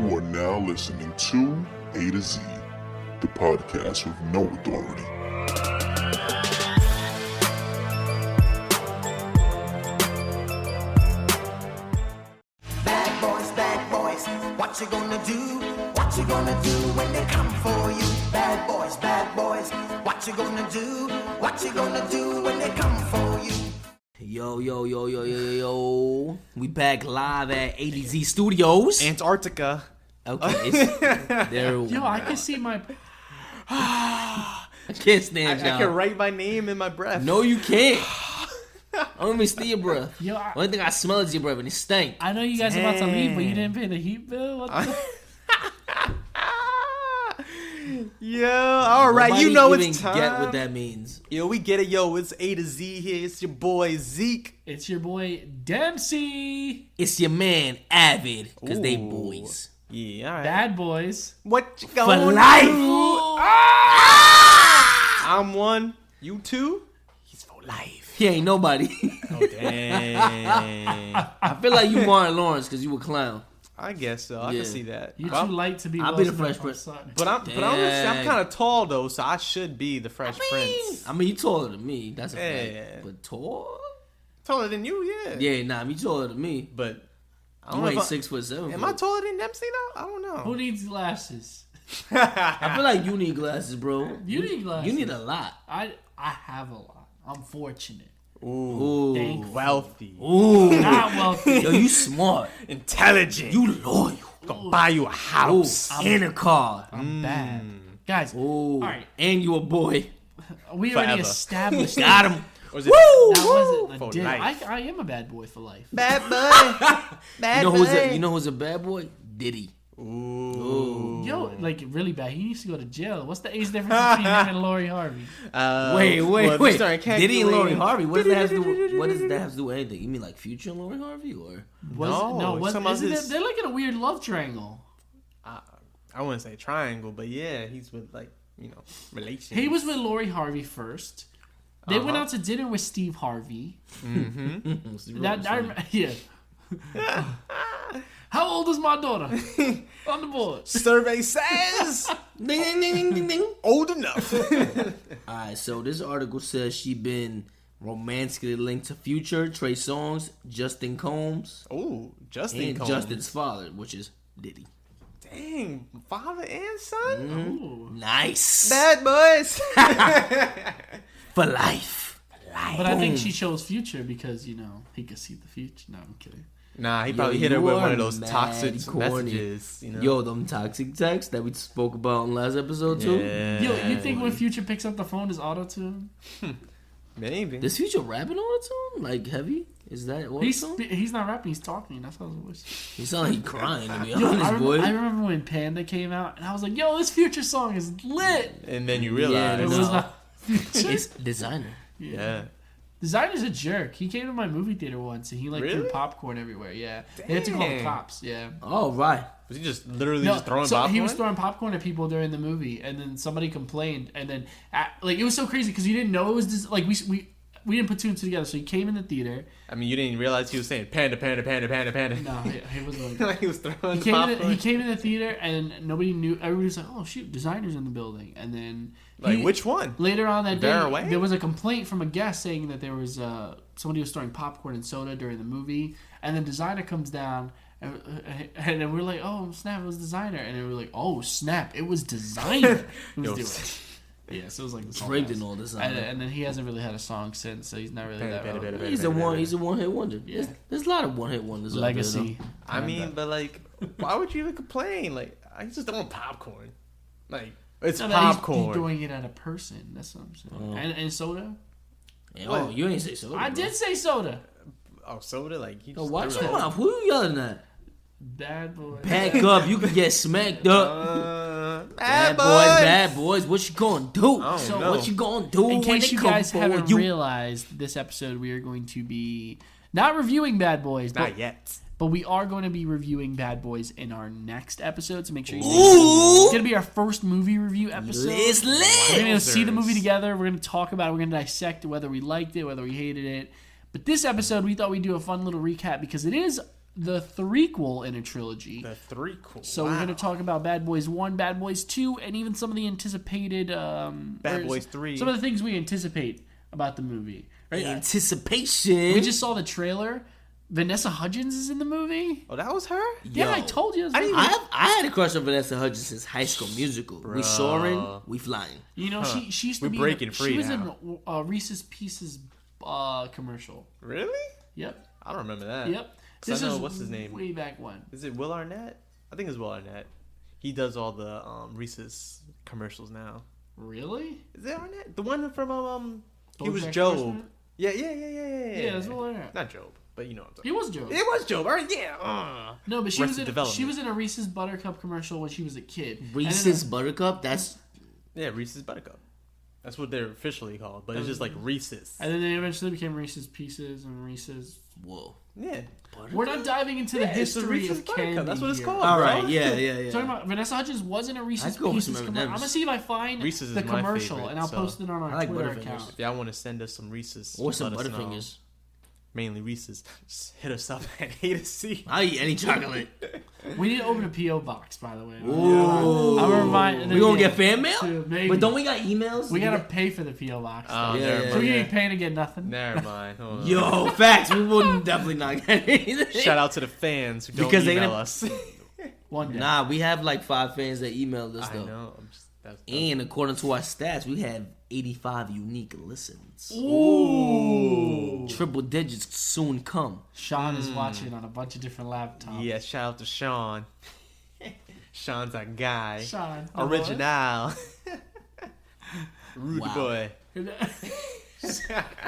You are now listening to A to Z, the podcast with no authority. Bad boys, what you gonna do? What you gonna do when they come for you? Bad boys, what you gonna do? What you gonna do when they come for you? Yo. We back live at ADZ Studios. Antarctica. Okay. There we Yo, I can see my... I can't stand y'all. I can write my name in my breath. No, you can't. I don't even see your breath. Yo, Only thing I smell is your breath, and it stank. I know you guys are about to leave, but you didn't pay the heat bill? What the... Yeah, all right. Nobody You know even it's time. Get what that means. Yo, we get it. Yo, it's A to Z here. It's your boy Zeke. It's your boy, Dempsey. It's your man, Avid, because they Ooh. boys. Yeah, all right. Bad boys. What you For gonna life. do? I'm one. You two? He's for life. He ain't nobody. Oh, dang. I feel like you Martin Lawrence because you a clown. I guess so. I Yeah. can see that. You're But too light to be I'll Will be the Smith Fresh on Prince. Sonic. I'm Dang. kind of tall though, so I should be the Fresh Prince. I mean, you taller than me. That's a Yeah. fact. But tall? Taller than you, yeah. Yeah, nah, you taller than me. But I don't You know ain't if 6'7". Am I taller than Dempsey though? I don't know. Who needs glasses? I feel like you need glasses, bro. You need glasses. You need a lot. I have a lot. I'm fortunate. Ooh. Thankful. Wealthy. Ooh. Not wealthy. Yo, you smart. Intelligent. You loyal. Gonna buy you a house. Ooh. And a car. I'm bad. Guys, Ooh. all right. And you a boy. We already Forever. established Got him. Or is it that wasn't a For dig. life. I am a bad boy for life. Bad boy. Bad You know who's a bad boy? Diddy. Ooh. Yo, like really bad. He needs to go to jail. What's the age difference between him and Lori Harvey? Wait. Diddy and Lori calculating- Harvey. What does that have to do with anything? You mean like Future and Lori Harvey, or? Isn't his- it? They're like in a weird love triangle. I wouldn't say triangle, but yeah, he's with relations. He was with Lori Harvey first. They went out to dinner with Steve Harvey. Yeah. How old is my daughter? On the board. Survey says Ding, ding, ding, ding. old enough. Alright, so this article says she been romantically linked to Future, Trey Songz, Justin Combs, Oh, Justin and Combs. Justin's father, which is Diddy. Dang, father and son. Ooh. Nice. Bad boys. For life. But I think she chose Future because, he could see the future. No, I'm kidding. Nah, he Yo, probably hit her you with are one of those mad toxic corny. messages. Yo, them toxic texts that we spoke about in last episode too. Yeah. Yo, you think when Future picks up the phone is auto-tune? Maybe. Does Future rapping all the time? Like heavy? Is that all the time? He's not rapping, he's talking. That's how it was. He sound like he crying to be Yo, honest, boy. I remember when Panda came out, and I was like, yo, this Future song is lit. And then you Yeah, realize, It no. was not Future. It's designer. yeah. Designer's a jerk. He came to my movie theater once, and he threw Really? popcorn everywhere. Yeah, they had to call the Dang. cops. Yeah. Oh right. Was he just literally No, just throwing so popcorn? he was throwing popcorn at people during the movie, and then somebody complained, and then it was so crazy because you didn't know it was we didn't put two and two together. So he came in the theater. I mean, you didn't realize he was saying panda, panda, panda, panda, panda. No, he wasn't. Like he was throwing He popcorn. came in the theater, and nobody knew. Everybody was like, "Oh shoot, Designer's in the building." And then Which one? later on that day, Vera Wang? there was a complaint from a guest saying that there was somebody was throwing popcorn and soda during the movie, and then Designer comes down. And then we're like, oh snap, it was Designer, and then we're like, oh snap, it was Designer who was Yo, doing it. Yeah, so it was like this Draped in all this. and then he hasn't really had a song since, so he's not really that relevant. He's a one-hit wonder. Yeah. There's a lot of one-hit wonders. out there, Legacy. I mean, but like, why would you even complain? Like, I just throwing popcorn. Like, it's No, that he's popcorn. doing it at a person. That's what I'm saying. And soda. though. Oh, you ain't say so. I did say soda. Oh, soda? Like, he Yo, just watch threw your it. mouth. Who you yelling at? Bad boy. Pack up. You can get smacked up. Bad boys. What you gonna do? I don't So know. What you gonna do In when case they you come guys for haven't you? realized, this episode we are going to be not reviewing Bad Boys, but, Not yet. but we are going to be reviewing Bad Boys in our next episode. So make sure you. Ooh. It's gonna be our first movie review episode. It's We're lit. gonna see the Wowzers. movie together. We're gonna talk about it. We're gonna dissect whether we liked it, whether we hated it. But this episode, we thought we'd do a fun little recap because it is the threequel in a trilogy. The threequel. So we're going to talk about Bad Boys 1, Bad Boys 2, and even some of the anticipated... Bad Boys 3. Some of the things we anticipate about the movie. Right? Anticipation. We just saw the trailer. Vanessa Hudgens is in the movie. Oh, that was her? Yeah, I told you. I had a crush on Vanessa Hudgens since High School Musical. We soaring, we flying. You know, she used to We're be... breaking free She was now. in a Reese's Pieces commercial. Really? Yep. I don't remember that. Yep. So I know, what's his name? Way back when. Is it Will Arnett? I think it's Will Arnett. He does all the Reese's commercials now. Really? Is it Arnett? The one from he was BoJack Job. Horseman? Yeah. Yeah, it's Will Arnett. Not Job, but you know what I'm talking He was Joe. It was Job. All right, yeah. No, but Arrested Development. she was in a Reese's Buttercup commercial when she was a kid. Reese's Buttercup? That's... Yeah, Reese's Buttercup. That's what they're officially called, but it's just like Reese's. And then they eventually became Reese's Pieces and Reese's... Whoa. Yeah. We're not diving into the it's a history Reese's of Buttercup. candy. That's what it's here. called. All bro. right, yeah. Talking about Vanessa Hudgens was in a Reese's I'd go with Pieces some commercial. I'm M&Ms. gonna see if I find Reese's is the my commercial favorite, and I'll so- post it on our I like Twitter Butterfingers. account. If y'all want to send us some Reese's, Or some let us know. Butterfingers. Mainly Reese's. Just hit us up at A to C. I'll eat any chocolate. We need to open a PO box, by the way. Ooh. I'm reminding. We gonna get fan mail? Maybe. But don't we got emails? We gotta pay for the PO box. Oh, though. yeah, So we yeah. ain't paying to get nothing. Never mind. Hold on. Yo, facts. We will definitely not get anything. Shout out to the fans who don't Because they email didn't- us. One day. Nah, we have like 5 fans that emailed us I though. know. That's And according to our stats, we have 85 unique listens. Ooh. Triple digits soon come. Sean is watching on a bunch of different laptops. Yeah, shout out to Sean. Sean's our guy. Sean. Original. Rude Wow. boy.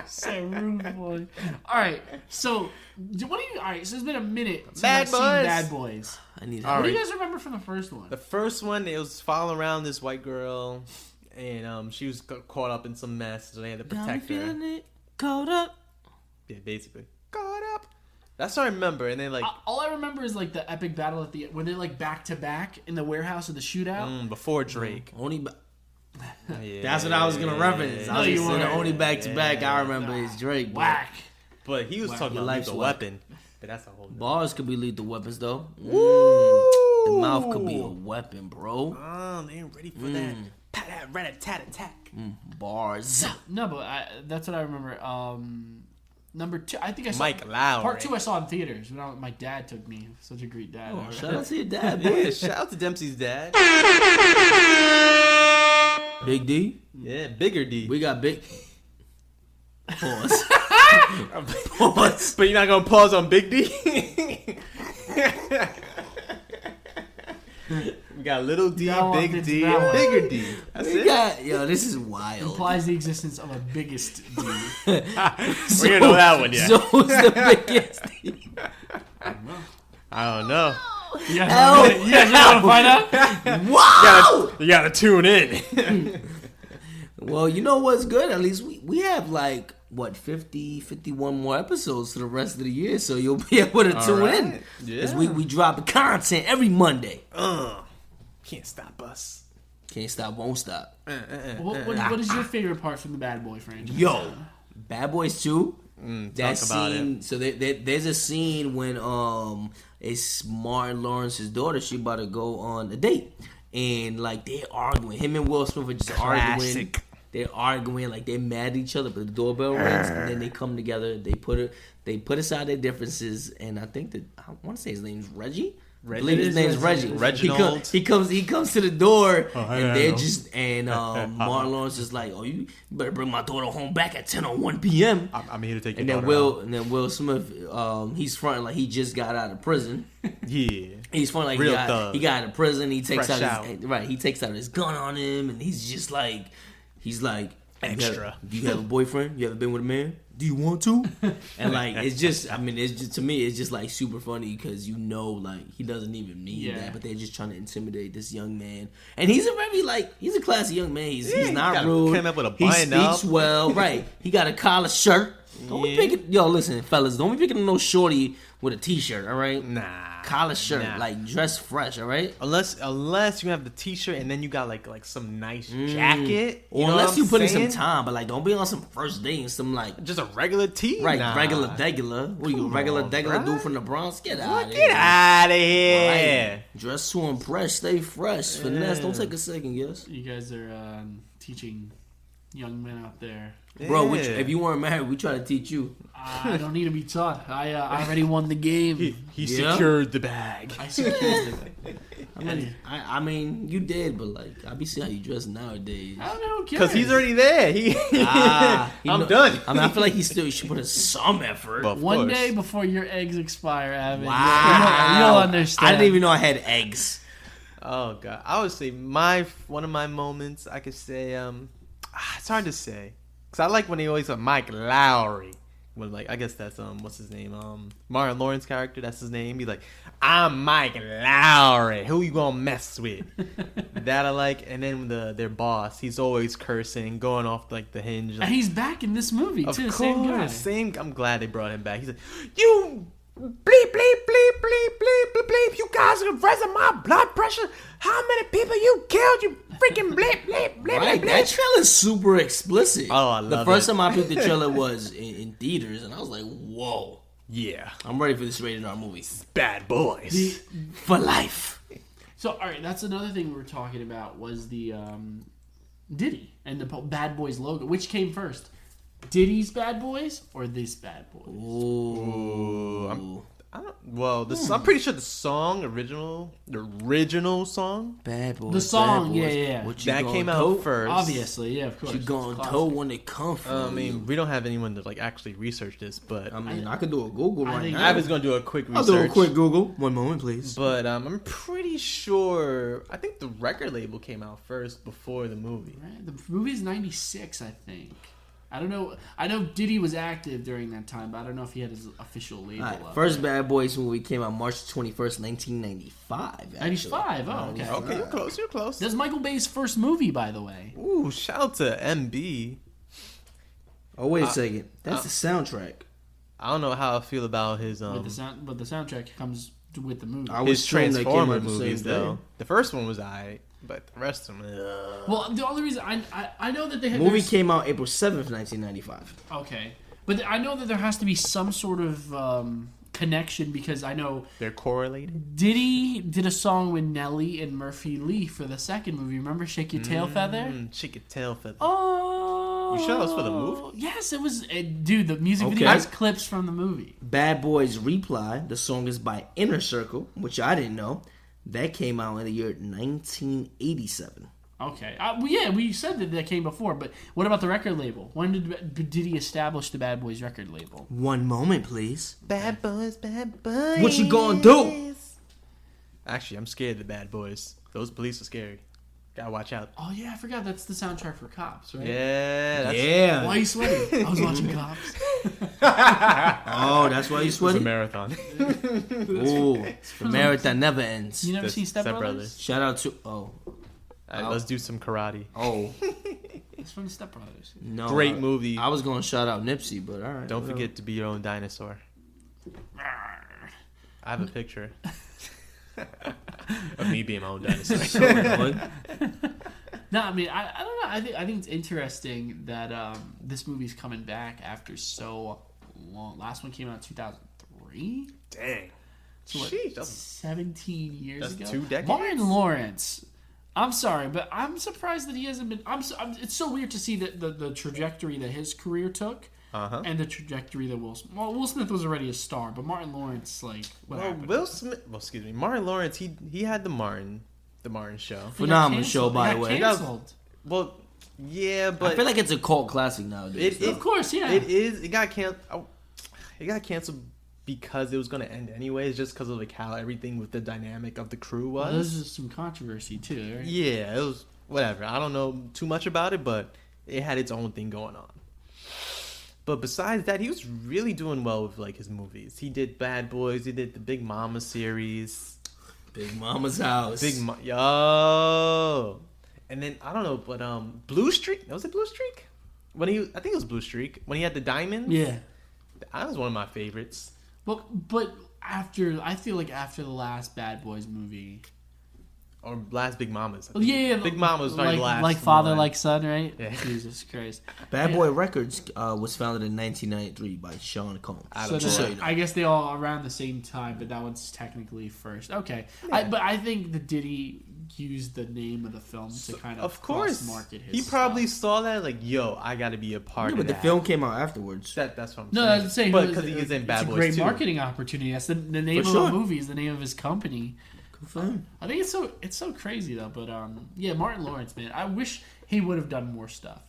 Say rude boy. Alright, so what do you alright, so it's been a minute since Bad I've seen Boys. Bad Boys. I need All What do you right. guys remember from the first one? The first one, it was following around this white girl, and she was caught up in some mess, so they had to protect her. it. Caught up. Yeah, basically. Caught up. That's what I remember, and then like All I remember is like the epic battle at the when they're like back to back in the warehouse of the shootout. before Drake. Only Yeah. that's what I was gonna reference. I No, was you gonna say the weren't. only back to back I remember is Drake. but Whack. But he was talking Your about life's the whack. weapon. But that's a whole. Bars could be lethal weapons though. The mouth could be a weapon, bro. They ain't ready for that. Pat rat a tat attack. Bars. No, but that's what I remember. Number 2, I think I saw Mike Lowry. Part 2 I saw in theaters when my dad took me. Such a great dad. Oh, shout out to your dad, boy. Yeah, shout out to Dempsey's dad. Big D. Yeah, bigger D. We got big. Pause. Pause. But you're not gonna pause on Big D. We got little D, Now I'm big into D, that and one. bigger D. That's We it. got, yo, this is wild. Implies the existence of a biggest D. We didn't know that one yet. So who's the biggest? I don't know. You guys want to find out? Wow. You gotta tune in. Well, you know what's good? At least we have like, what, 50, 51 more episodes to the rest of the year, so you'll be able to tune in. Because we drop content every Monday. Can't stop us. Can't stop, won't stop. What is your favorite part from the Bad Boy franchise? Yo, Bad Boys 2. That talk about scene. it. So there's a scene when it's Martin Lawrence's daughter. She about to go on a date, and like they're arguing. Him and Will Smith are just arguing. Classic. They're arguing like they're mad at each other, but the doorbell rings, and then they come together. They put aside their differences, and I think that I want to say his name's Reggie. I believe his name's Reggie. Reginald. He comes to the door, I and they're know. just Martin Lawrence is like, "Oh, you better bring my daughter home back at 10:01 p.m." I'm here to take your And then daughter Will Smith, he's fronting like he just got out of prison. out. Yeah. He's fronting like Real he thug. got out of prison. He takes Fresh out his, he takes out his gun on him, and he's like, Extra. Do you have a boyfriend? You ever been with a man? Do you want to? And like it's just to me it's just like super funny because like he doesn't even mean that, but they're just trying to intimidate this young man, and he's he's a classy young man. He's not gotta rude. come up with a He button up. speaks well, right? He got a collar shirt. Don't be picking. Yo, listen, fellas. Don't be picking no shorty with a t-shirt. All right. Nah. Collar shirt. Nah. Like dress fresh. All right. Unless you have the t-shirt and then you got like some nice jacket. Or You know unless what you I'm put in saying? some time, but like don't be on some first date and some like Just a regular tee. right Nah. regular degular. What you Come regular on, degular bruh. dude from the Bronx? Get out of Get here. out of here. Right. Dress to impress. Stay fresh. Finesse. Don't take a second guess. You guys are teaching young men out there. Bro, Yeah. if you weren't married, we try to teach you. I don't need to be taught. I already won the game. He Yeah. secured the bag. I secured it. I mean, you did, but like, I be seeing how you dress nowadays. I don't know. Because he's already there. I'm done. I mean, I feel like he should put in some effort. Well, of One course. day before your eggs expire, Avid. Wow. You'll understand. I didn't even know I had eggs. Oh god, I would say one of my moments. I could say it's hard to say because I like when they always say Mike Lowry. When like I guess that's what's his name Martin Lawrence character. That's his name. He's like, I'm Mike Lowry. Who you gonna mess with? That I like. And then their boss, he's always cursing, going off like the hinge. Like, And he's back in this movie of too. course, Same guy. same. I'm glad they brought him back. He's like, you bleep bleep bleep bleep bleep bleep bleep. You guys are raising my blood pressure. How many people you killed? You freaking bleep bleep bleep Right, bleep. that trailer's super explicit. Oh, I The love first it. time I picked the trailer was in theaters, and I was like, whoa. Yeah, I'm ready for this rated R movie. bad boys. For life. So, all right, that's another thing we were talking about was the Diddy and the Bad Boys logo. Which came first? Diddy's Bad Boys or this Bad Boys? Ooh. I'm pretty sure the original song, Bad boys. The song, bad boys. yeah. What you that gonna came do? out first. Obviously, yeah, of course. You going It's toe classic. when they come from. I mean, we don't have anyone to like actually research this, but I mean, I could do a Google I right think now. Avid's gonna do a quick I'll research. do a quick Google. One moment, please. But I'm pretty sure. I think the record label came out first before the movie. Right? The movie's 96, I think. I don't know. I know Diddy was active during that time, but I don't know if he had his official label All right, up. first Bad Boys movie came out March 21st, 1995. actually. 95, oh, okay. Okay, you're close. You're close. That's Michael Bay's first movie, by the way. Ooh, shout out to MB. Oh, wait a second. That's the soundtrack. I don't know how I feel about his But the soundtrack comes with the movie. I was his told they came Transformer out the same movies day. though. The first one was alright, but the rest of them. Well, the only reason I know that they had Movie there's- came out April 7th, 1995. Okay, but I know that there has to be some sort of connection because I know They're correlated. Diddy did a song with Nelly and Murphy Lee for the second movie. Remember "Shake Your Tail Feather"? Shake your tail feather. Oh, You sure that was for the movie? Yes, it was. Dude, the music Okay. video has clips from the movie. Bad Boys Reply. The song is by Inner Circle, which I didn't know. That came out in the year 1987. Okay, well, yeah, we said that came before, but what about the record label? When did he establish the Bad Boys record label? One moment, please. Bad boys, bad boys. What you gonna do? Actually, I'm scared of the bad boys. Those police are scary. Gotta watch out. Oh yeah, I forgot that's the soundtrack for Cops, right? Yeah, that's Yeah. Why are you sweating? I was watching Cops. Oh, that's why you it's a sweaty? marathon. Ooh, the marathon never ends. You never That's seen Step Step Brothers? Brothers. Shout out to Alright, let's do some karate. It's from Step Brothers. No, Great movie. I was gonna shout out Nipsey, but all right. Don't whatever. forget to be your own dinosaur. I have a picture of me being my own dinosaur. So annoying. No, I mean I don't know. I think it's interesting that this movie's coming back after so long. Last one came out in 2003. Dang. So what, Sheesh, that's 17 years that's ago. 2 decades? Martin Lawrence. I'm sorry, but I'm surprised that he hasn't been. It's so weird to see the trajectory that his career took, and the trajectory that Will Smith was already a star, but Martin Lawrence, like, what happened? Will Smith. Well, excuse me. Martin Lawrence. He had the Martin show. He got Phenomenal canceled. show, by He the got way. canceled. Well, yeah, but I feel like it's a cult classic nowadays. It- Of course, yeah. it is. It got canceled. It got canceled because it was going to end anyways, just because of like how everything with the dynamic of the crew Well, was. there's just some controversy too, right? Yeah, it was whatever. I don't know too much about it, but it had its own thing going on. But besides that, he was really doing well with like his movies. He did Bad Boys. He did the Big Mama series. Big Mama's house. Yo. And then I don't know, but Blue Streak. Was it Blue Streak? I think it was Blue Streak when he had the diamonds. Yeah. That was one of my favorites. But I feel like after the last Bad Boys movie, Or Last Big Mamas. yeah, Big Mama was probably last. like father, one. like son, right? Yeah. Jesus Christ. Bad Boy Records was founded in 1993 by Sean Combs. So Just so then, you know. I guess they all around the same time, but that one's technically first. Okay, but I think the Diddy used the name of the film to kind of course market his. He probably stuff. saw that like, yo, I got to be a part Yeah, of but that. the film came out afterwards. That's what I'm No, saying. I'm saying, but because he is in Bad it's Boys a great 2. marketing opportunity. That's the name For of sure. the movie is the name of his company. Good for him. I think it's so crazy though. But yeah, Martin Lawrence, man, I wish he would have done more stuff.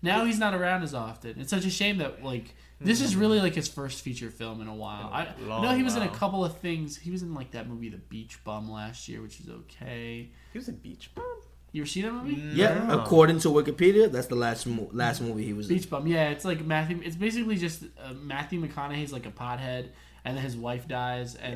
Now he's not around as often. It's such a shame that like this is really like his first feature film in a while. I know he was in a couple of things. He was in like that movie The Beach Bum last year, which is okay. He was in Beach Bum? You ever see that movie? Yeah, No. according to Wikipedia, that's the last movie he was in. Beach Bum. Yeah, it's like Matthew. It's basically just Matthew McConaughey's like a pothead, and then his wife dies, and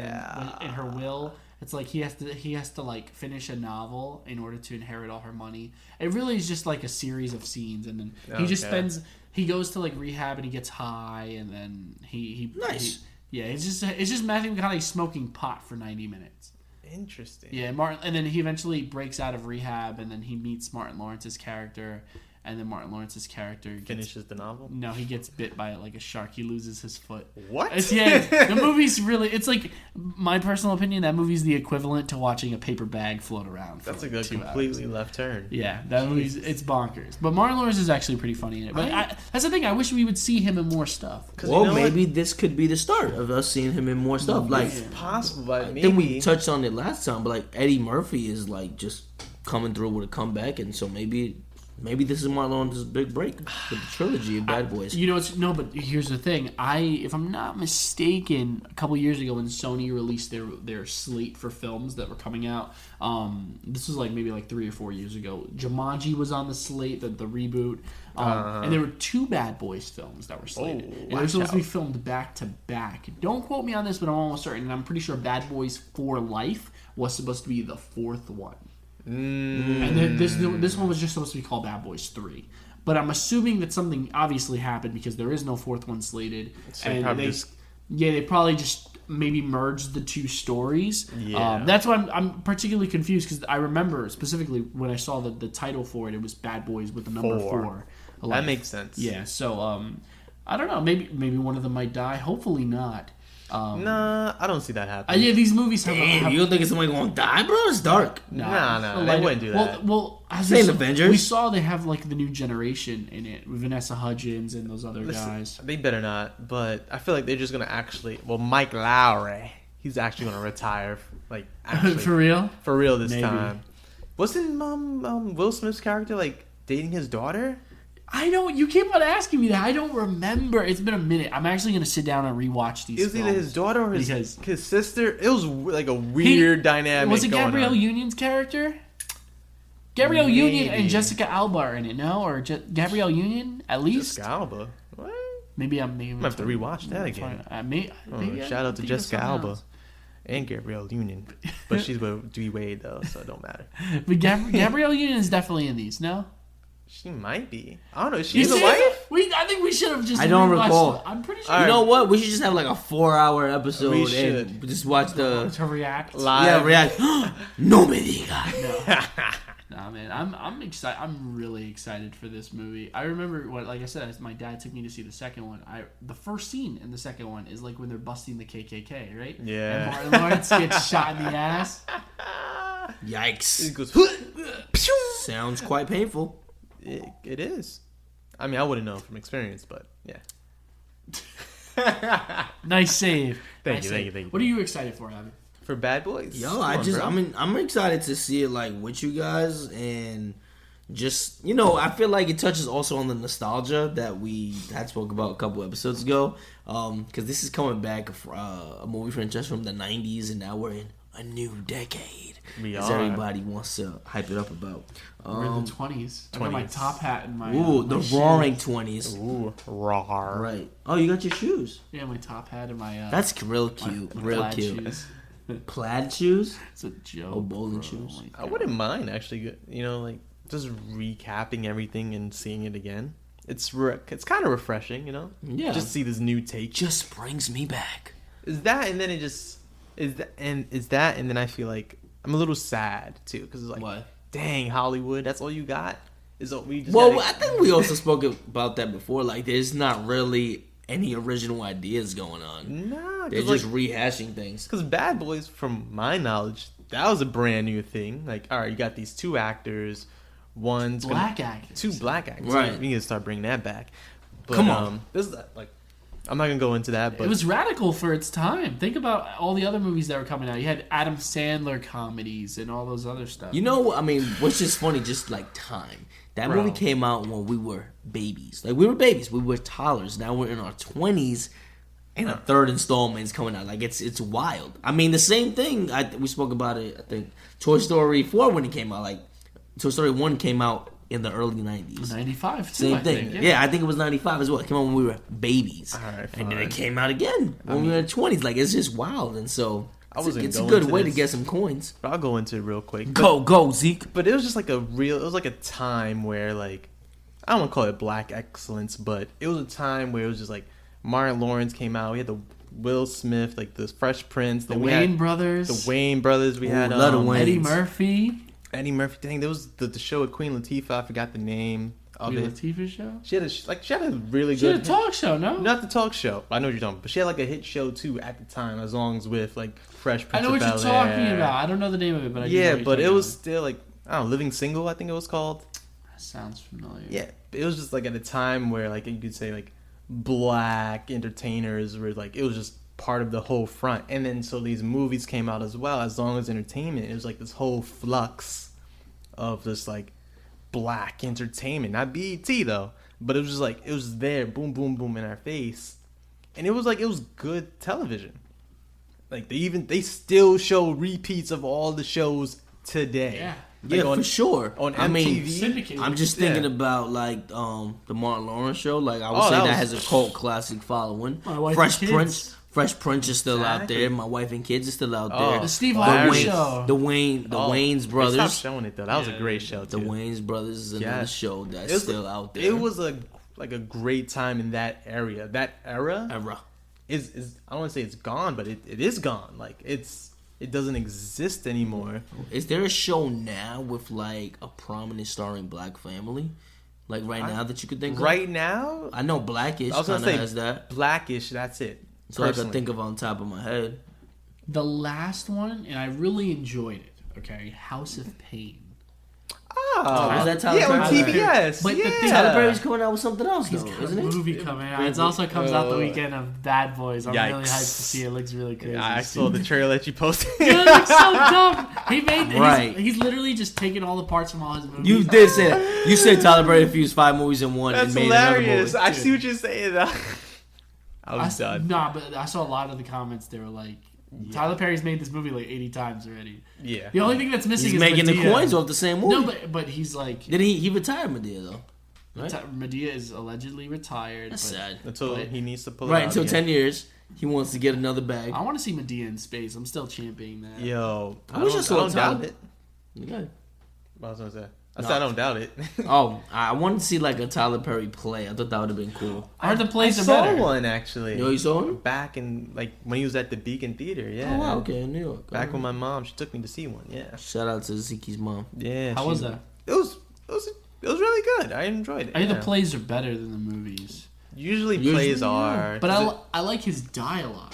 in her will, it's like he has to like finish a novel in order to inherit all her money. It really is just like a series of scenes, and then he just spends. He goes to like rehab and he gets high, and then he Nice. it's just Matthew McConaughey smoking pot for 90 minutes. Interesting. Yeah, and then he eventually breaks out of rehab, and then he meets Martin Lawrence's character, and then Martin Lawrence's character Finishes the novel? No, he gets bit by like a shark. He loses his foot. What? The movie's really. It's like my personal opinion. That movie's the equivalent to watching a paper bag float around. For That's like a 2 completely hours. left turn. Yeah, that movie's it's bonkers. But Martin Lawrence is actually pretty funny in it. But that's the thing. I wish we would see him in more stuff. Well, you know maybe this could be the start of us seeing him in more stuff. Like, It's possible, but I maybe. think we touched on it last time, but like Eddie Murphy is like just coming through with a comeback, and so maybe this is Martin Lawrence's big break with the trilogy of Bad Boys. You know, but here's the thing. If I'm not mistaken, a couple years ago when Sony released their slate for films that were coming out, this was like maybe like 3 or 4 years ago. Jumanji was on the slate, the reboot, and there were 2 Bad Boys films that were slated. And they were supposed to be filmed back to back. Don't quote me on this, but I'm almost certain. And I'm pretty sure Bad Boys for Life was supposed to be the 4th one. And then this one was just supposed to be called Bad Boys 3. But I'm assuming that something obviously happened because there is no 4th one slated. So and they probably just maybe merged the 2 stories. Yeah. That's why I'm particularly confused because I remember specifically when I saw the title for it was Bad Boys with the number 4. That makes sense. Yeah, so I don't know. Maybe one of them might die. Hopefully not. Nah, I don't see that happening. Yeah, these movies have. Damn, you don't think somebody gonna die, bro? It's dark. Nah, they wouldn't do that. Well, as Same Avengers. We saw they have like the new generation in it with Vanessa Hudgens and those other guys. They better not, but I feel like they're just gonna actually. Well, Mike Lowry, he's actually gonna retire. Like actually, For real? for real this Maybe. time. Wasn't Will Smith's character like dating his daughter? I don't. You keep on asking me that. I don't remember. It's been a minute. I'm actually gonna sit down and rewatch these. It was either his daughter or his sister. It was like a weird dynamic. Was it going Gabrielle on. Union's character? Gabrielle Union and Jessica Alba are in it, no? Or Gabrielle Union at least? Jessica Alba. What? Maybe I'm. I'm gonna have to rewatch that again. Maybe Shout out to I'm thinking of Jessica something Alba else. and Gabrielle Union, but she's with D Wade though, so it don't matter. But Gabrielle Union is definitely in these, no? She might be. I don't know. Is You she the see, wife? I think we should have just. I don't rewatched recall. I'm pretty sure. You know what? We should just have like a 4-hour episode We and should. just watch the to react. Live. yeah react. No me diga. Nah, man, I'm excited. I'm really excited for this movie. I remember like I said, my dad took me to see the second one. The first scene in the second one is like when they're busting the KKK, right? Yeah. And Martin Lawrence gets shot in the ass. Yikes! It goes. Sounds quite painful. It is. I mean, I wouldn't know from experience, but yeah. Nice save. Thank Nice you, save. thank you. What are you excited for, Abby? For Bad Boys. Yo, Come on, bro. I'm excited to see it like with you guys and just I feel like it touches also on the nostalgia that we had spoke about a couple episodes ago. Because this is coming back a movie franchise from the '90s, and now we're in a new decade. We as are. everybody wants to hype it up about. We're in the 20s. I got my 20s. top hat and my. Ooh, my the shoes. roaring 20s. Ooh, raw. Right. Oh, you got your shoes. Yeah, my top hat and my. That's real cute. my Real plaid cute. shoes. Plaid shoes? It's a joke. Oh, bowling bro. shoes. Like, I wouldn't mind actually. Like just recapping everything and seeing it again. it's kind of refreshing, you know. Yeah. Just see this new take. Just brings me back. Is that, and then it just is that, and then I feel like I'm a little sad too because it's like, What? dang, Hollywood, that's all you got. Is all we just Well, gotta- I think we also spoke about that before. Like, there's not really any original ideas going on. Nah, They're just rehashing things. because Bad Boys, from my knowledge, that was a brand new thing. Like, all right, you got these two actors, one's Black actors. two black actors. Right. We need to start bringing that back. But, Come on. this is like, I'm not gonna go into that, but It was radical for its time. Think about all the other movies that were coming out. You had Adam Sandler comedies and all those other stuff. You know, I mean, what's just funny, just like time. That Bro. movie came out when we were babies. Like, we were babies. We were toddlers. Now we're in our 20s, and a third installment is coming out. Like, it's wild. I mean, the same thing. We spoke about it, I think, Toy Story 4 when it came out. Like, Toy Story 1 came out in the early 90s. 95 too. Same I thing. think, Yeah, I think it was 95 as well. It came out when we were babies. All right, and then fine. it came out again when we were in 20s. Like, it's just wild. And so, wasn't it's a going good to way this. to get some coins. But I'll go into it real quick. Go, Zeke. But it was just like it was like a time where, like, I don't want to call it black excellence, but it was a time where it was just like Martin Lawrence came out. We had the Will Smith, like the Fresh Prince, The then we Wayne had brothers. the Wayne brothers. We had love the Waynes. Eddie Murphy. Eddie Murphy. Dang, there was the show with Queen Latifah. I forgot the name of Queen it. Latifah show. She had a really She had good a talk show, no? Not the talk show. I know what you're talking about. But she had like a hit show too at the time, as long as with like Fresh I Prince know what of you're Bel-Air. talking about. I don't know the name of it, but I do know Yeah, what you're but it talking was about. still like, I don't know, Living Single, I think it was called. That sounds familiar. Yeah, it was just like at a time where like you could say like black entertainers were like, it was just part of the whole front. And then so these movies came out as well, as long as entertainment. It was like this whole flux of this like black entertainment, not BET though, but it was just like, it was there, boom, boom, boom in our face. And it was like, it was good television. Like they still show repeats of all the shows today. Yeah. Like Yeah, for sure. On MTV. I mean, Syndicated. I'm just thinking about like the Martin Lawrence show. Like, I would Oh, say that that was- has a cult classic following. My Wife Fresh and Prince. Kids. Fresh Prince is still out Exactly. there. My Wife and Kids is still out Oh, there. The Steve Oh, Harvey Wayne- show. The Wayne's Stop brothers. showing it though. That was a great show The too. Wayne's brothers is another Yes. show that's It was- still out there. It was a great time in that area. That era era. is I don't want to say it's gone, but it is gone. Like it doesn't exist anymore. Is there a show now with like a prominent starring black family? Like now that you could think of? Right now, I know Blackish I was kind gonna of say has that. Blackish. That's it. So I Personally. could think of on top of my head. The last one, and I really enjoyed it. Okay, House of Pain. Oh, was that Tyler yeah, on Perry? TBS. But the yeah. thing- Tyler Perry's coming out with something else, He's though, got a isn't it? movie coming out. It also comes out the weekend of Bad Boys. I'm really Yikes. hyped to see it. It looks really crazy. I saw the trailer that you posted. It looks so dumb. He made Right. he's literally just taking all the parts from all his movies. You did say that. You said Tyler Perry infused 5 movies in one That's and made another hilarious. movie. I see what you're saying. Though. I was done. Nah, but I saw a lot of the comments. They were like, Tyler Perry's made this movie like 80 times already. Yeah. The only thing that's missing He's is making Medea. the coins off the same movie. No, but he's like, Then he retired Medea, though. Right? Medea is allegedly retired. That's but sad. Until But- he needs to pull it Right, out until again. 10 years, he wants to get another bag. I want to see Medea in space. I'm still championing that. Yo, I wish I saw don't doubt Tyler. it. Yeah. What I was gonna say. I No. said I don't doubt it. Oh, I wanted to see like a Tyler Perry play. I thought that would have been cool. Aren't the I plays are saw better? one actually. Yo, you saw him? Back in like when he was at the Beacon Theater. Yeah. Oh, wow, okay, in New York. Back when my mom, she took me to see one. Yeah. Shout out to Zeke's mom. Yeah. How was that? It was really good. I enjoyed it. I think yeah. the plays are better than the movies. Usually Usually, plays yeah. are. But I like his dialogue.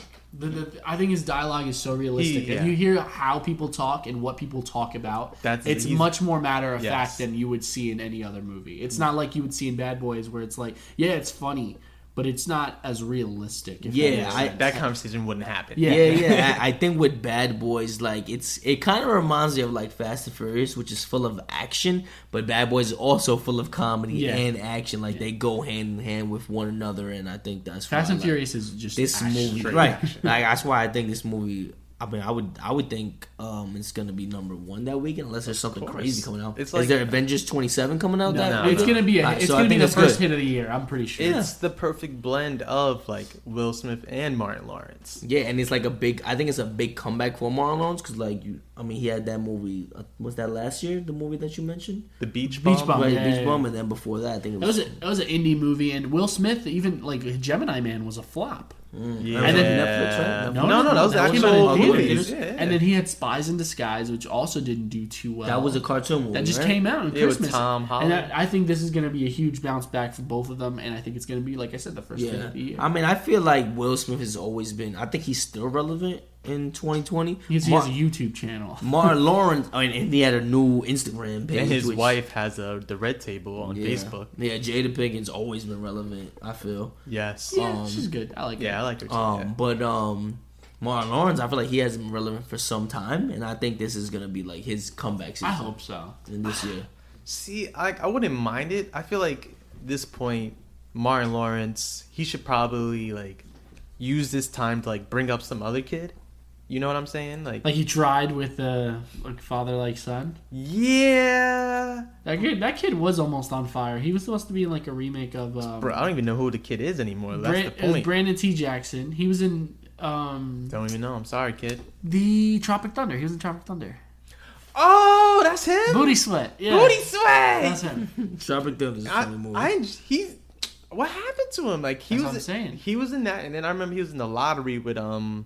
I think his dialogue is so realistic. Yeah. And you hear how people talk and what people talk about. It's he's- much more matter of Yes. fact than you would see in any other movie. It's not like you would see in Bad Boys where it's like, yeah, it's funny, but it's not as realistic. If that Yeah, makes I- sense. that conversation wouldn't happen. Yeah. Yeah. I think with Bad Boys, like it kind of reminds me of like Fast and Furious, which is full of action, but Bad Boys is also full of comedy Yeah. and action. Like they go hand in hand with one another, and I think that's Fast why, and like, Furious is just This action. movie, straight right? action. Like that's why I think this movie. I mean, I would think it's gonna be number 1 that weekend unless there's something course. crazy coming out. It's Is like- there Avengers 27 coming out that no, weekend? It's gonna be Alright, it's so I gonna be think the that's first good. hit of the year. I'm pretty sure. It's the perfect blend of like Will Smith and Martin Lawrence. Yeah, and it's like I think it's a big comeback for Martin Lawrence because like I mean, he had that movie. Was that last year? The movie that you mentioned, The Beach Bum. Beach Bum. right? yeah, Beach yeah. Bum, and then before that, I think it It was. was an indie movie, and Will Smith, even like Gemini Man, was a flop. Yeah. And then Netflix, right? No, that was the came actual out in movies. theaters. Yeah. And then he had Spies in Disguise, which also didn't do too well. That was a cartoon movie. That just right? came out on Yeah, with Christmas. Tom Holland. And I think this is going to be a huge bounce back for both of them. And I think it's going to be, like I said, the first thing Yeah, of the year. I mean, I feel like Will Smith has always been. I think he's still relevant in 2020. he has a YouTube channel. Martin Lawrence, I mean, and he had a new Instagram page. And his which- wife has the Red Table on yeah. Facebook. Yeah, Jada Pinkett always been relevant. I feel. Yes. Yeah, she's good. I like it. Yeah, I like her too. yeah. But Martin Lawrence, I feel like he hasn't been relevant for some time, and I think this is gonna be like his comeback season. I hope so. in this year. See, I wouldn't mind it. I feel like at this point, Martin Lawrence, he should probably like use this time to like bring up some other kid. You know what I'm saying? Like Like he tried with like father like son. yeah. That kid was almost on fire. He was supposed to be in like a remake of Bro, I don't even know who the kid is anymore. That's the it was point. Brandon T. Jackson. He was in Don't even know. I'm sorry, kid. the Tropic Thunder. He was in Tropic Thunder. Oh, that's him. Booty Sweat. Yeah. Booty Sweat. That's him. Tropic Thunder is a funny movie. What happened to him? Like he That's was, what I'm saying. he was in that, and then I remember he was in the lottery with Bow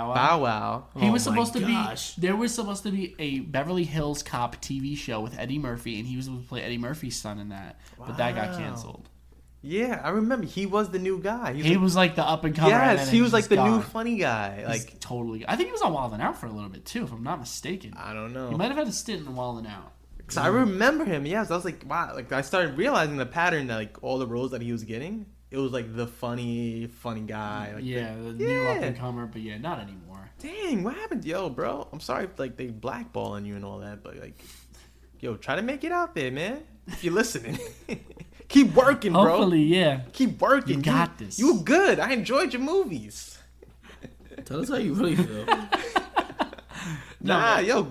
Wow. Bow Wow. He Oh was my supposed to gosh. be. There was supposed to be a Beverly Hills Cop TV show with Eddie Murphy, and he was supposed to play Eddie Murphy's son in that. But that got Wow. canceled. Yeah, I remember he was the new guy. He was like the up and comer. and yes, then he was like just the gone. new funny guy. He's Like totally. I think he was on Wild 'N Out for a little bit too, if I'm not mistaken. I don't He know. might have had a stint in Wild 'N Out. Cause I remember him. Yes, I was like, wow. Like I started realizing the pattern that like all the roles that he was getting, it was like the funny guy. Like, Yeah, the new up and comer, but yeah, not anymore. dang, what happened, yo, bro? I'm sorry if like they blackballing you and all that, but like, yo, try to make it out there, man. If you're listening, keep working, bro. Hopefully, yeah. Keep working. You got this. You good. I enjoyed your movies. Tell us how you really feel. Nah, yo,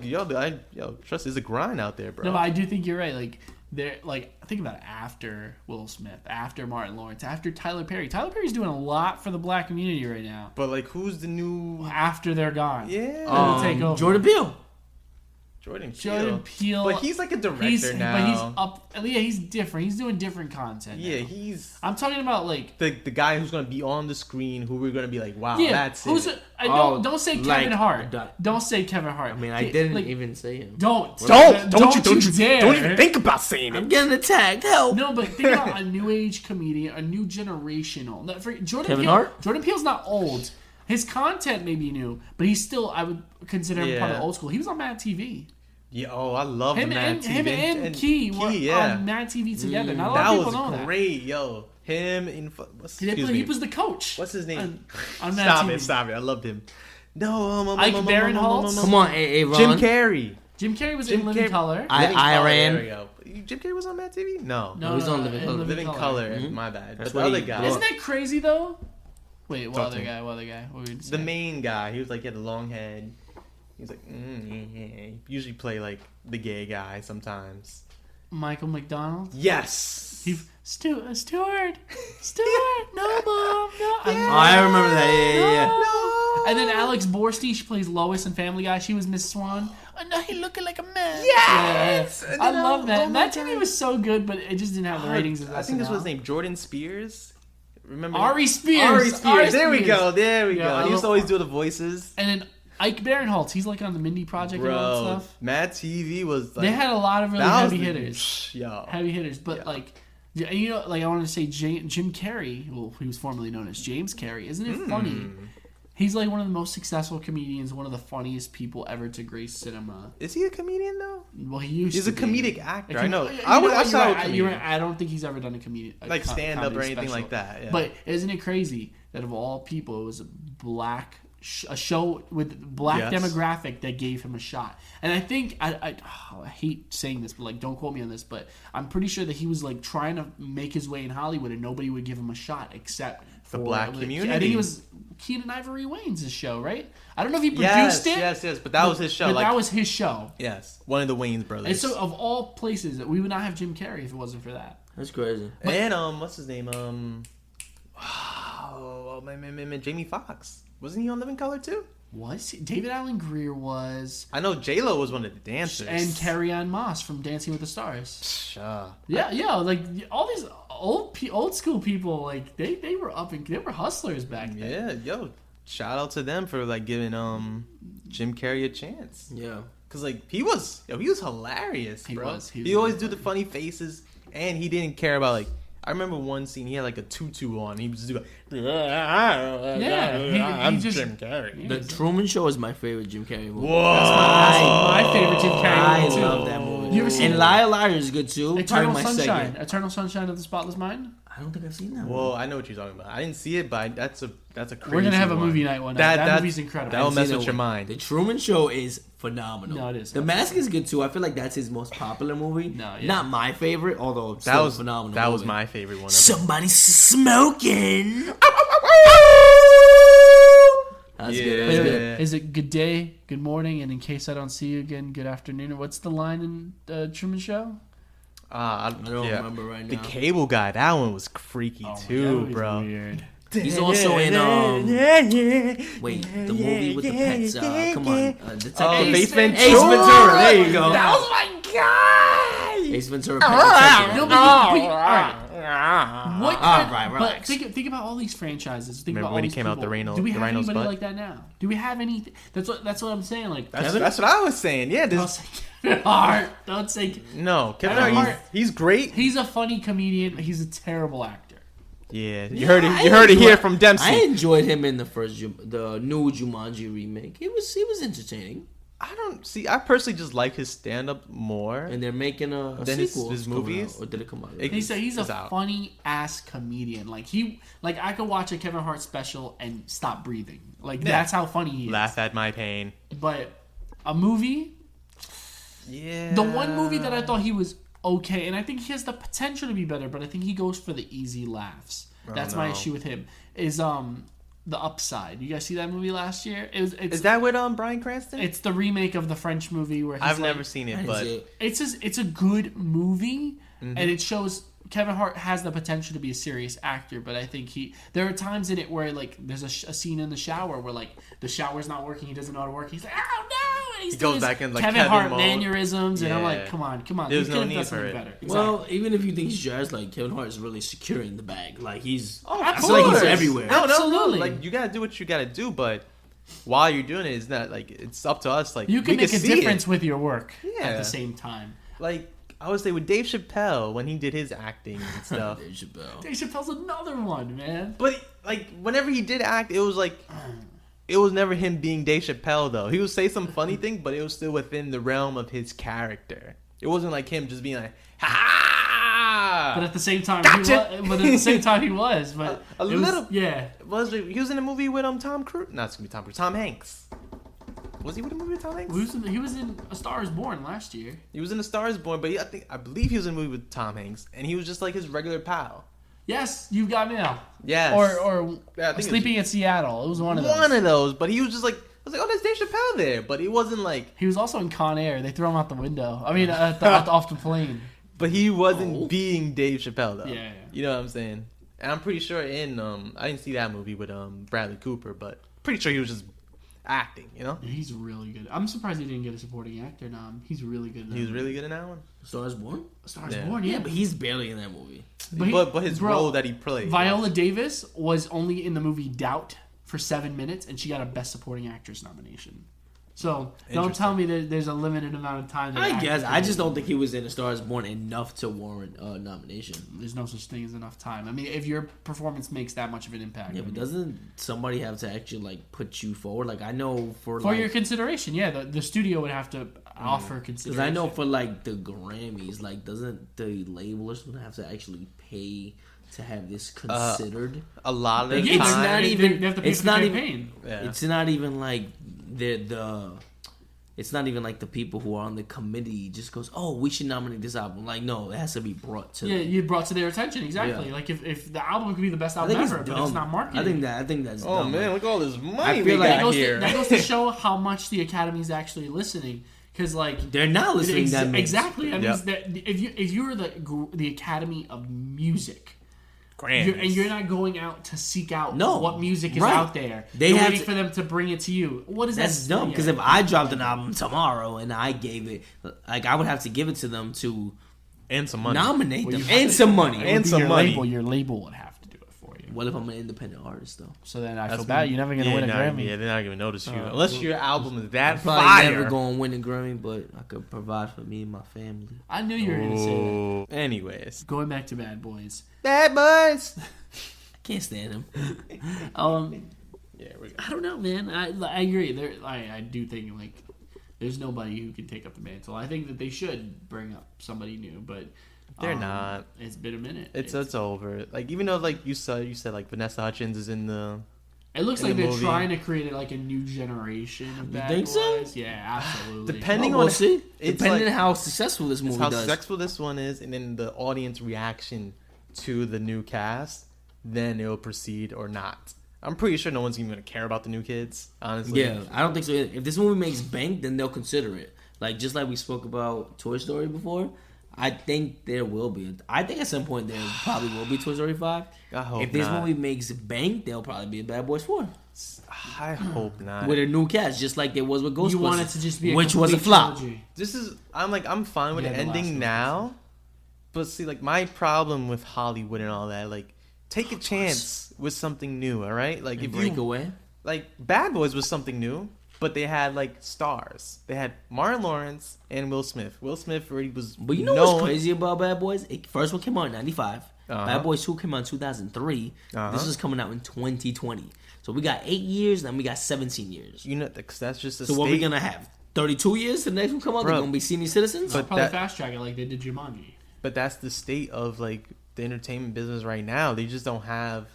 trust is a grind out there, bro. No, but I do think you're right. Like think about it, after Will Smith, after Martin Lawrence, after Tyler Perry. Tyler Perry's doing a lot for the black community right now. But like, who's the new? After they're gone, Yeah, take over. Jordan Peele. Jordan Peele. But he's like a director now. But he's up. Yeah, he's different. He's doing different content. Yeah, now. he's I'm talking about like. the guy who's gonna be on the screen. Who we're gonna be like, wow, Yeah, that's who's it. don't say like, Kevin Hart. that- Don't say Kevin Hart. I mean, I didn't like, even say him. Don't you dare. don't even think about saying I'm it. getting attacked. Help. No, but think about a new age comedian, a new generational. Jordan Kevin Peele, Hart? Jordan Peele's not old. His content may be new, but he's still, I would consider him part of Yeah. the old school. He was on Mad TV. Yeah, oh, I love Him the and Mad him TV. and Key were yeah. on Mad TV together. Not a lot That of people know was that. great, yo. Him in He was the coach. What's his name? On Mad TV. Stop it! I loved him. No, Ike Barinholtz? Come on, hey, Ron. Jim Carrey. Jim Carrey was Jim in Living Carrey- Color. Living Color, Iran. There we go. Jim Carrey was on Mad TV? No. No, he's on Living in Color. Living Color. My bad. That's But the what other he guy. blew Isn't that crazy though? Wait, what Talk other to me. guy? What other guy? What were we The saying? main guy. He was like, he had a long head. He's like, usually play like the gay guy sometimes. Michael McDonald. Yes. Stewart, no mom, no. Oh, I remember that. Yeah. No. And then Alex Borstein, she plays Lois in Family Guy. She was Miss Swan. Oh no, he looking like a man. Yes. Yeah. And I then, love that. oh my That TV God. was so good, but it just didn't have the ratings as I think this was his SNL. name, Jordan Spears. Remember? Ari Spears. Ari Spears. There we Spears. go. There we Yeah, go. I He used to love- always do the voices. And then Ike Barinholtz. He's like on the Mindy Project and all that Bro, stuff. Mad TV was like, They had a lot of really that was heavy the- hitters. Yo. Heavy hitters, but Yeah. like, and you know, like I wanted to say Jim Carrey. Well, he was formerly known as James Carrey. Isn't it funny? He's like one of the most successful comedians, one of the funniest people ever to grace cinema. Is he a comedian though? Well, he used He's to a be. comedic actor. I know. You I know would. I what, saw you're a right, comedian. I don't think he's ever done a comedian Like stand-up or comedy anything special. like that, yeah. But isn't it crazy that of all people, it was a black a show with black Yes. demographic that gave him a shot. And I think I hate saying this, but like don't quote me on this, but I'm pretty sure that he was like trying to make his way in Hollywood, and nobody would give him a shot except for black community. I think it was Keenan Ivory Wayne's show, right? I don't know if he produced it. Yes. But that was his show. But Like, that was his show. yes, one of the Wayans brothers. And so, of all places, we would not have Jim Carrey if it wasn't for that. That's crazy. And what's his name? Jamie Foxx. Wasn't he on Living Color too? David Allen Greer was, I know J-Lo was one of the dancers. and Carrie-Anne Moss from Dancing with the Stars. Yeah. Yeah, like all these old school people, like they were they were hustlers back then. Yeah, yo, shout out to them for like giving Jim Carrey a chance. Yeah. Cause like he was hilarious, He bro. was He always really do the funny faces, and he didn't care about like. I remember one scene he had like a tutu on. He was just like, I'm just- Jim Carrey. The Truman Show is my favorite Jim Carrey movie. Whoa. That's my favorite Jim Carrey I movie, too. love that movie. You ever seen And Liar Liar is good too. Eternal Probably my Sunshine? second. Eternal Sunshine of the Spotless Mind? I don't think I've seen that one. Whoa, I know what you're talking about. I didn't see it, but that's a crazy. We're gonna have a one. movie night one night. That movie's incredible. That'll I've mess seen with that your one. mind. The Truman Show is phenomenal. No, it is. The Mask is good too. I feel like that's his most popular movie. No, yeah. Not my favorite, although That still was phenomenal. That was movie. my favorite one. Somebody's smoking. That's Yeah. good. That's good. Is it good day, good morning, and in case I don't see you again, good afternoon? What's the line in Truman Show? I don't remember right The now. cable guy, that one was freaky too, bro. Weird. He's also in wait, the movie with the pets. Come on, Detective Ace Ventura. Ace Ventura. There you go. That was my guy. Ace Ventura. Pet Detective. No, but all right. What? All right, but relax. think about all these franchises. Think Remember about all when he these came out people. the Rhino- Do we the have Rhino's anybody butt? like that now? Do we have anything? That's what I'm saying. Like That's what I was saying. Yeah, don't this, say Kevin Hart. Don't say. no, Kevin Kevin Hart. Hart. He's great. He's a funny comedian. He's a terrible actor. Yeah, you heard it. You heard it here from Dempsey. I enjoyed him in the new Jumanji remake. He was entertaining, I don't see. I personally just like his stand up more. and they're making a Then his sequel. It's coming movies? out. Or did it come out? It- He's It's a out. funny ass comedian. Like I could watch a Kevin Hart special and stop breathing. Like that's how funny he is. Laugh at my pain. But a movie, Yeah. the one movie that I thought he was okay, and I think he has the potential to be better, but I think he goes for the easy laughs. That's my no. issue with him. Is The Upside. You guys see that movie last year? Is that with Bryan Cranston? It's the remake of the French movie where he's I've like, never seen I it, didn't but see it. It's a good movie, Mm-hmm. and it shows Kevin Hart has the potential to be a serious actor, but I think there are times in it where like there's a scene in the shower where like the shower's not working, he doesn't know how to work, he's like, oh no, and he's He doing goes his back in, like, Kevin Kevin Hart mode. mannerisms, and I'm like, Yeah. come on, There's you no could have need done for something it. better. Well, even if you think he's jazzed, like Kevin Hart is really securing the bag. Like he's, of I feel like he's course. everywhere. No, Absolutely. Like you gotta do what you gotta do, but while you're doing it, it's not like it's up to us. Like You can we make a see difference it. with your work at Yeah. the same time. Like I would say with Dave Chappelle when he did his acting and stuff. Dave Chappelle. Dave Chappelle's another one, man. But like whenever he did act, it was like it was never him being Dave Chappelle though. He would say some funny thing, but it was still within the realm of his character. It wasn't like him just being like, ha! But at the same time, Gotcha. he was. But A it was- little- yeah. He was in a movie with Tom Cruise. Not it's gonna be Tom Cruise. Tom Hanks. Was he with a movie with Tom Hanks? He was in A Star Is Born last year. He was in A Star Is Born, but I believe he was in a movie with Tom Hanks, and he was just like his regular pal. Yes, you got mail. Yes. Or Yeah, I think it Sleeping in Seattle. It was one of those. One of those, but he was just like, I was like, oh, there's Dave Chappelle there, but he wasn't like, He was also in Con Air. They threw him out the window. I mean, off the plane. but he wasn't being Dave Chappelle though. Yeah. You know what I'm saying? And I'm pretty sure in I didn't see that movie with Bradley Cooper, but pretty sure he was just acting. You know, He's really good. I'm surprised he didn't get a supporting actor nom. He's really good. In that he was movie. really good in that one. Star is Born. A Star Is Yeah. Born. Yeah, Yeah, but he's barely in that movie. But his role that he played. Viola Davis was only in the movie Doubt for 7 minutes, and she got a Best Supporting Actress nomination. So don't tell me that there's a limited amount of time. that I actors guess can I just do. don't think he was in A Star Is Born enough to warrant a nomination. There's no such thing as enough time. I mean, if your performance makes that much of an impact, Yeah, I but mean, doesn't somebody have to actually like put you forward? Like I know for for like, your consideration, yeah, the studio would have to offer because consideration. I know for like the Grammys, like doesn't the label or something have to actually pay to have this considered? a lot of the Like, Yeah, it's time. not they even. have to pay It's for the not even. campaign. Yeah. It's not even like the. It's not even like the people who are on the committee just goes, oh, we should nominate this album. Like, no, it has to be brought to. Yeah, you brought to their attention exactly. Yeah. Like if the album could be the best I album think it's ever, dumb. but it's not marketed. I think that's. Oh dumb. man, look at all this money I we feel like- that got goes, here. to, that goes to show how much the Academy's actually listening. Because like They're not listening that much. exactly. That Yeah. means that if you're the Academy of Music, Grammys. you're not going out to seek out No, what music is right. out there. They You're have waiting to- for them to bring it to you. What is That's that? dumb. Because if I dropped an album tomorrow and I gave it, like, I would have to give it to them to and some money. nominate Well, them you have and to- some money. it would And be some your money. Label, your label would have to do it for you. What if I'm an independent artist though? So then I That's feel bad. You're never gonna win a Grammy. Yeah, they're not gonna notice you unless your album is that Probably fire. never going to win a Grammy, but I could provide for me and my family. I knew you were gonna say that. Oh. Anyways, Going back to Bad Boys. Bad Boys. I can't stand him. Yeah, we're good. I don't know, man. I agree. I do think like there's nobody who can take up the mantle. I think that they should bring up somebody new, but They're not. It's been a minute. It's over. Like even though like you said like Vanessa Hudgens is in the. It looks in like the they're movie. trying to create like a new generation of Bad think so? Boys. Yeah, absolutely. Depending We'll on see. it's Depending like- on how successful this movie how does. successful this one is, and then the audience reaction to the new cast, then it'll proceed or not. I'm pretty sure no one's even gonna care about the new kids. Honestly, Yeah, I don't think so either. If this movie makes bank, then they'll consider it. Like, just like we spoke about Toy Story before, I think there will be. I think at some point there probably will be Toy Story 5. I hope If this not. movie makes bank, there'll probably be a Bad Boys 4. I hope not. With a new cast, just like there was with Ghostbusters. You want it to just be a which was a complete flop. trilogy. I'm fine with Yeah, the the last ending one. now, but see, like my problem with Hollywood and all that, like take a chance with something new, all right? Like And if break you away. like Bad Boys was something new, but they had like stars. They had Martin Lawrence and Will Smith. Will Smith already was. But you know known. what's crazy about Bad Boys? First one came out in 95. Uh-huh. Bad Boys 2 came out in 2003. Uh-huh. This is coming out in 2020. So we got 8 years, then we got 17 years. You know, because that's just a So state. what we gonna have? 32 years to the next one come out? They're Bro. gonna be senior citizens? But Probably that- fast track it like they did Jumanji. But that's the state of like the entertainment business right now. They just don't have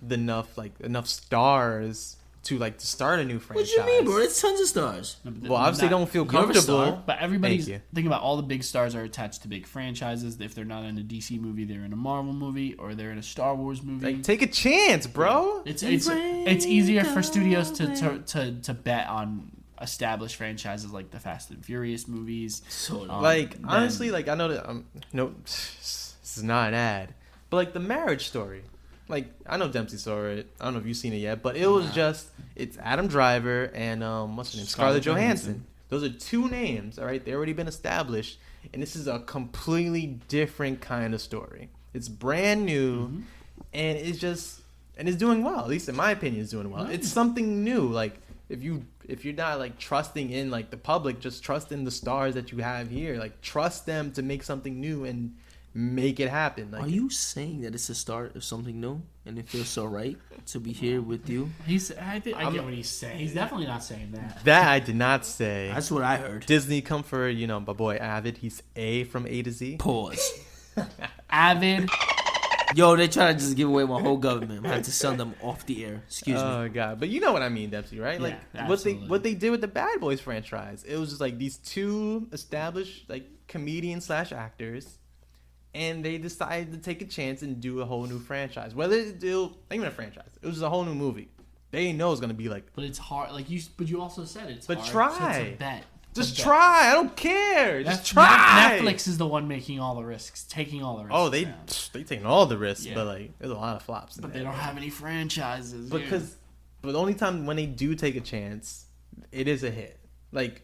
enough stars to start a new franchise. What you mean, bro? It's tons of stars. Well, obviously, they don't feel You're a comfortable. star. But everybody's Thank you. thinking about all the big stars are attached to big franchises. If they're not in a DC movie, they're in a Marvel movie or they're in a Star Wars movie. Like, take a chance, bro. It's easier for studios to bet on established franchises like the Fast and Furious movies. So Like, then- honestly, like I know that no, this is not an ad, but like the Marriage Story. Like, I know Dempsey saw it. I don't know if you've seen it yet, but it was it's Adam Driver and what's her name, Scarlett Johansson. Those are two names, all right? They already been established, and this is a completely different kind of story. It's brand new, and it's doing well. At least in my opinion, it's doing well. It's something new. Like if you're not like trusting in like the public, just trust in the stars that you have here. Like trust them to make something new and make it happen. Like, Are you saying that it's the start of something new and it feels so right to be here with you? I get what he's saying. He's definitely not saying that. that I did not say. That's what I heard. Disney come for, my boy Avid. He's A from A to Z. Pause. Avid. Yo, they try to just give away my whole government. I had to send them off the air. Excuse me. Oh god, but you know what I mean, Dempsey, right? Like Yeah, what they did with the Bad Boys franchise. It was just like these two established like comedians / actors, and they decided to take a chance and do a whole new franchise. Whether it's not even a franchise, it was just a whole new movie. They didn't know it was gonna be like. But it's hard. But you also said it's But hard try. to bet. Just To bet. try. I don't care. Just try. Netflix is the one making all the risks, taking all the risks. Oh, they now. taking all the risks, Yeah. but like there's a lot of flops. In But there. they don't have any franchises. But the only time when they do take a chance, it is a hit. Like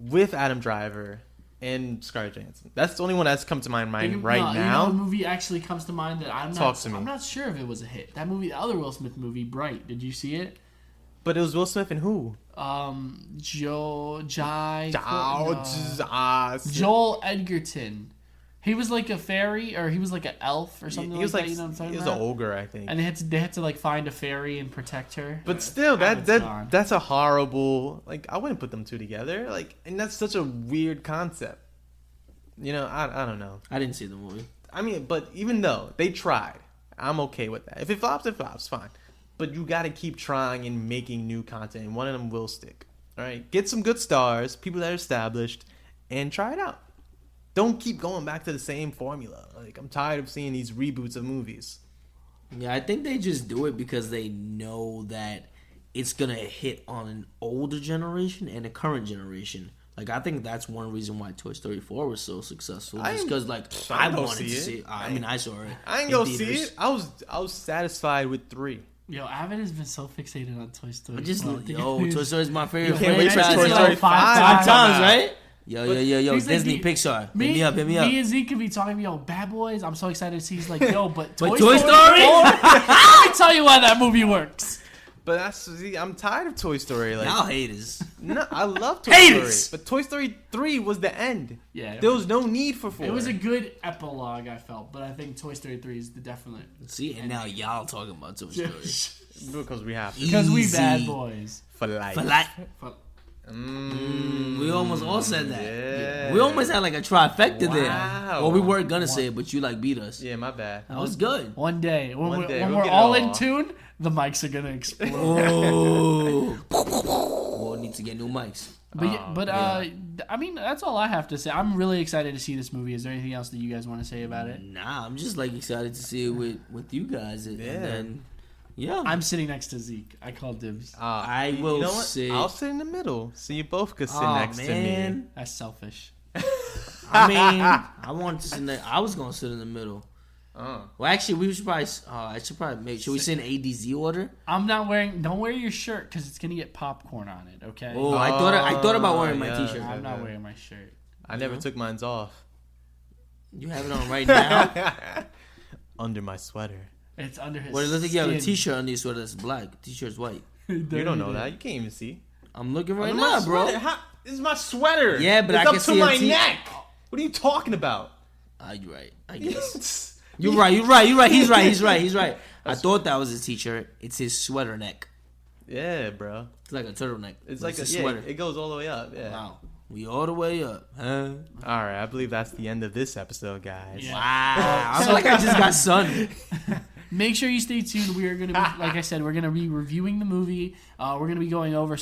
with Adam Driver and Scarlett Johansson. That's the only one that's come to my mind right You know, now. a movie actually comes to mind that I'm Talk to me. I'm not sure if it was a hit. That movie, the other Will Smith movie, Bright. Did you see it? But it was Will Smith and who? Joel Edgerton. He was like a fairy, or he was like an elf, or something He was like like that. You know what I'm talking he was about? an ogre, I think. And they had to like find a fairy and protect her. But still, Avid's gone. that's a horrible. Like I wouldn't put them two together. Like, and that's such a weird concept. I don't know. I didn't see the movie. I mean, but even though they tried, I'm okay with that. If it flops, fine. But you got to keep trying and making new content, and one of them will stick. All right, get some good stars, people that are established, and try it out. Don't keep going back to the same formula. Like I'm tired of seeing these reboots of movies. Yeah, I think they just do it because they know that it's gonna hit on an older generation and a current generation Like, I think that's one reason why Toy Story 4 was so successful. I Just ain't- because, like, I I ain't go wanted to see it. see it. I mean, I saw it. I ain't in go see theaters. it. I was satisfied with 3. Yo, Avid has been so fixated on Toy Story. I just, Well, Toy Story is my favorite can't wait for franchise. Toy I've seen it Story like 5 times. times, right? Yo, He's like, Disney, Pixar. Hit me up. Me and Zeke could be talking, yo, Bad Boys. I'm so excited to see. He's like, yo, but Toy Toy Story? Story? Let me tell you why that movie works. But I'm tired of Toy Story. Like, Y'all haters. no, I love Toy Haters! Story. But Toy Story 3 was the end. Yeah. There was no need for 4. It was a good epilogue, I felt, but I think Toy Story 3 is the definite. See, and now y'all talking about Toy Story. Because we have to. Because we Easy. Bad Boys. For life. For like, Fuck. we almost all said that. Yeah. We almost had like a trifecta there. Wow. Well, we weren't gonna say it, but you like beat us. Yeah, my bad. That was good. One day, when One we're, day, when we'll we're get it all all. in tune, the mics are going to explode. Oh, we'll need to get new mics. I mean, that's all I have to say. I'm really excited to see this movie. Is there anything else that you guys want to say about it? Nah, I'm just like excited to see it with you guys. And then, yeah. I'm sitting next to Zeke. I called dibs. I will You know what? sit. I'll sit in the middle, so you both could sit Oh, next to me. man. That's selfish. I mean, I want to sit. I was gonna sit in the middle. Well, actually, we should probably. I should probably make. Should we sit in ADZ order? I'm not wearing. Don't wear your shirt because it's gonna get popcorn on it. Okay. Oh, I thought about wearing my yeah. t-shirt. I'm not wearing my shirt. I never took mine off. You have it on right now. Under my sweater. It's under his. Well, it looks like you have a skin. t-shirt on your sweater that's black. T-shirt's white. You don't know that. You can't even see. I'm looking right Under my now, bro. sweater. This is my sweater. Yeah, but it's I up can to see a my T- neck. What are you talking about? You're right. I guess. You're right. He's right. I thought that was his t-shirt. It's his sweater neck. Yeah, bro. It's like a turtleneck. It's but like a sweater. It goes all the way up. Yeah. Wow. We all the way up, huh? All right. I believe that's the end of this episode, guys. Yeah. Wow. I feel like I just got sun. Make sure you stay tuned. We are going to be, like I said, we're going to be reviewing the movie. We're going to be going over,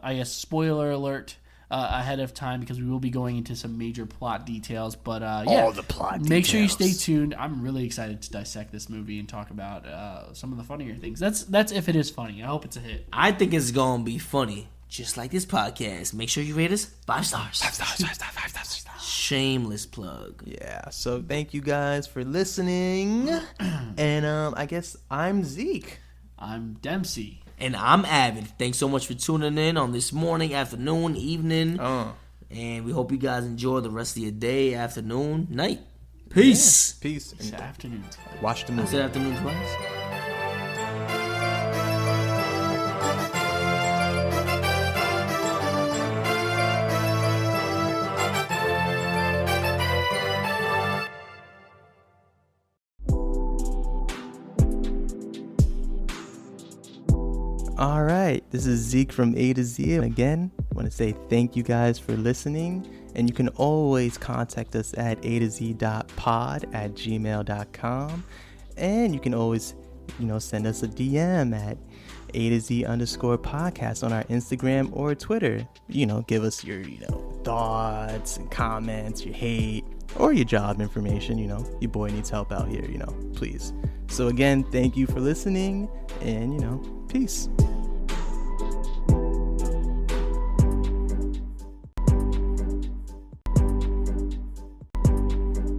I guess, spoiler alert ahead of time because we will be going into some major plot details. But yeah, All the plot make sure you details. stay tuned. I'm really excited to dissect this movie and talk about some of the funnier things. That's if it is funny. I hope it's a hit. I think it's gonna be funny, just like this podcast. Make sure you rate us 5 stars. 5 stars. Shameless plug. Yeah. So thank you guys for listening. And I guess I'm Zeke. I'm Dempsey. And I'm Avid. Thanks so much for tuning in on this morning, afternoon, evening. And we hope you guys enjoy the rest of your day, afternoon, night. Peace. Peace. It's And afternoon. watch the I movie. said afternoon twice. All right, this is Zeke from A to Z. And again, I want to say thank you guys for listening. And you can always contact us at a2z.pod@gmail.com. And you can always, send us a DM at A2Z_podcast on our Instagram or Twitter. Give us your, thoughts and comments, your hate, or your job information. Your boy needs help out here, please. So again, thank you for listening and, peace.